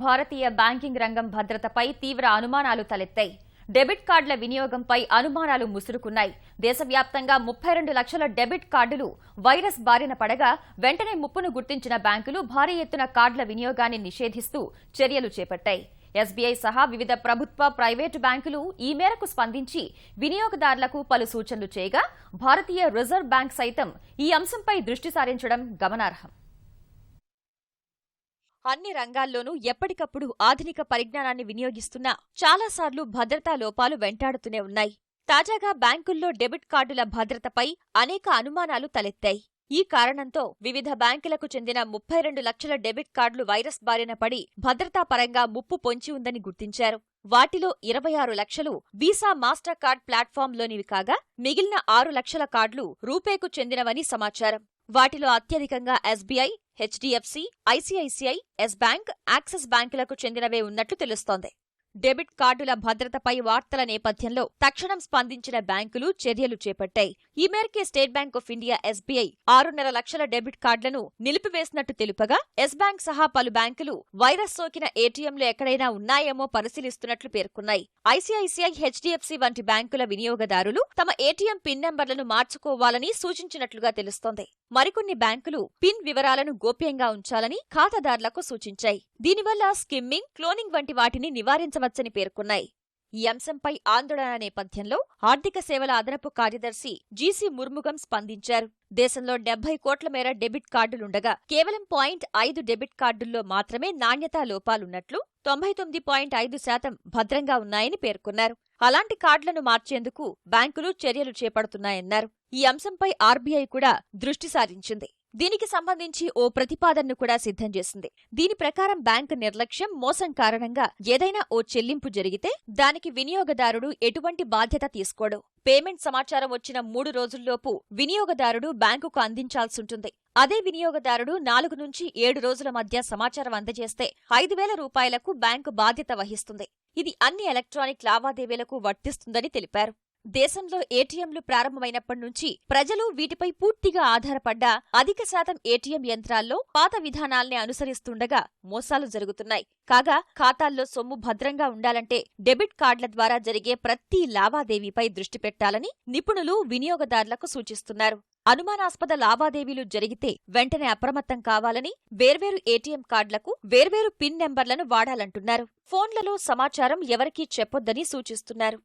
భారతీయ banking రంగం భద్రతపై తీవ్ర అనుమానాలు తలెత్తాయి. డెబిట్ కార్డుల వినియోగంపై అనుమానాలు ముసురుకున్నాయి. దేశవ్యాప్తంగా 32 లక్షల డెబిట్ కార్డులు వైరస్ బారిన పడగా వెంటనే ముప్పును గుర్తించిన బ్యాంకులు భారీ ఎత్తున కార్డుల వినియోగాన్ని నిషేధిస్తూ చర్యలు చేపట్టాయి. ఎస్బీఐ సహా వివిధ ప్రభుత్వ, ప్రైవేటు బ్యాంకులు ఈ మేరకు స్పందించి వినియోగదారులకు పలు సూచనలు చేయగా భారతీయ రిజర్వ్ బ్యాంక్ సైతం ఈ అంశంపై దృష్టి సారించడం గమనార్హం. అన్ని రంగాల్లోనూ ఎప్పటికప్పుడు ఆధునిక పరిజ్ఞానాన్ని వినియోగిస్తున్నా చాలాసార్లు భద్రతా లోపాలు వెంటాడుతూనే ఉన్నాయి. తాజాగా బ్యాంకుల్లో డెబిట్ కార్డుల భద్రతపై అనేక అనుమానాలు తలెత్తాయి. ఈ కారణంతో వివిధ బ్యాంకులకు చెందిన 32 లక్షల డెబిట్ కార్డులు వైరస్ బారిన పడి భద్రతాపరంగా ముప్పు పొంచి ఉందని గుర్తించారు. వాటిలో 26 లక్షలు వీసా మాస్టర్ కార్డ్ ప్లాట్ఫామ్లోనివి కాగా మిగిలిన 6 లక్షల కార్డులు రూపేకు చెందినవని సమాచారం. వాటిలో అత్యధికంగా SBI, HDFC, ICICI, yes bank, axis బ్యాంకులకు చెందినవే ఉన్నట్లు తెలుస్తోంది. డెబిట్ కార్డుల భద్రతపై వార్తల నేపథ్యంలో తక్షణం స్పందించిన బ్యాంకులు చర్యలు చేపట్టాయి. ఈ మేరకే state bank of India SBI 6.5 లక్షల డెబిట్ కార్డులను నిలిపివేసినట్టు తెలుపగా యెస్ బ్యాంక్ సహా పలు బ్యాంకులు వైరస్ సోకిన ఏటీఎంలు ఎక్కడైనా ఉన్నాయేమో పరిశీలిస్తున్నట్లు పేర్కొన్నాయి. ఐసీఐసీఐ, హెచ్డీఎఫ్సీ వంటి బ్యాంకుల వినియోగదారులు తమ ఏటీఎం పిన్ నెంబర్లను మార్చుకోవాలని సూచించినట్లుగా తెలుస్తోంది. మరికొన్ని బ్యాంకులు పిన్ వివరాలను గోప్యంగా ఉంచాలని ఖాతాదారులకు సూచించాయి. దీనివల్ల స్కిమ్మింగ్, క్లోనింగ్ వంటి వాటిని నివారించవచ్చని పేర్కొన్నాయి. ఈ అంశంపై ఆందోళన నేపథ్యంలో ఆర్థిక సేవల అదనపు కార్యదర్శి జీసీ ముర్ముగం స్పందించారు. దేశంలో 70 కోట్ల మేర డెబిట్ కార్డులుండగా కేవలం 0.5 డెబిట్ కార్డుల్లో మాత్రమే నాణ్యతా లోపాలున్నట్లు, 99.5% భద్రంగా ఉన్నాయని పేర్కొన్నారు. అలాంటి కార్డులను మార్చేందుకు బ్యాంకులు చర్యలు చేపడుతున్నాయన్నారు. ఈ అంశంపై ఆర్బీఐ కూడా దృష్టి సారించింది. దీనికి సంబంధించి ఓ ప్రతిపాదనను కూడా సిద్ధం చేసింది. దీని ప్రకారం బ్యాంకు నిర్లక్ష్యం, మోసం కారణంగా ఏదైనా ఓ చెల్లింపు జరిగితే దానికి వినియోగదారుడు ఎటువంటి బాధ్యత తీసుకోడు. పేమెంట్ సమాచారం వచ్చిన 3 రోజుల్లోపు వినియోగదారుడు బ్యాంకుకు అందించాల్సుంటుంది. అదే వినియోగదారుడు 4 నుంచి 7 రోజుల మధ్య సమాచారం అందజేస్తే 5,000 రూపాయలకు బ్యాంకు బాధ్యత వహిస్తుంది. ఇది అన్ని ఎలక్ట్రానిక్ లావాదేవీలకు వర్తిస్తుందని తెలిపారు. దేశంలో ఏటీఎంలు ప్రారంభమైనప్పటి నుంచి ప్రజలు వీటిపై పూర్తిగా ఆధారపడ్డా అధిక శాతం ఏటీఎం యంత్రాల్లో పాత విధానాల్ని అనుసరిస్తుండగా మోసాలు జరుగుతున్నాయి. కాగా ఖాతాల్లో సొమ్ము భద్రంగా ఉండాలంటే డెబిట్ కార్డుల ద్వారా జరిగే ప్రతి లావాదేవీపై దృష్టి పెట్టాలని నిపుణులు వినియోగదారులకు సూచిస్తున్నారు. అనుమానాస్పద లావాదేవీలు జరిగితే వెంటనే అప్రమత్తం కావాలని, వేర్వేరు ఏటీఎం కార్డులకు వేర్వేరు పిన్ నెంబర్లను వాడాలంటున్నారు. ఫోన్లలో సమాచారం ఎవరికీ చెప్పొద్దని సూచిస్తున్నారు.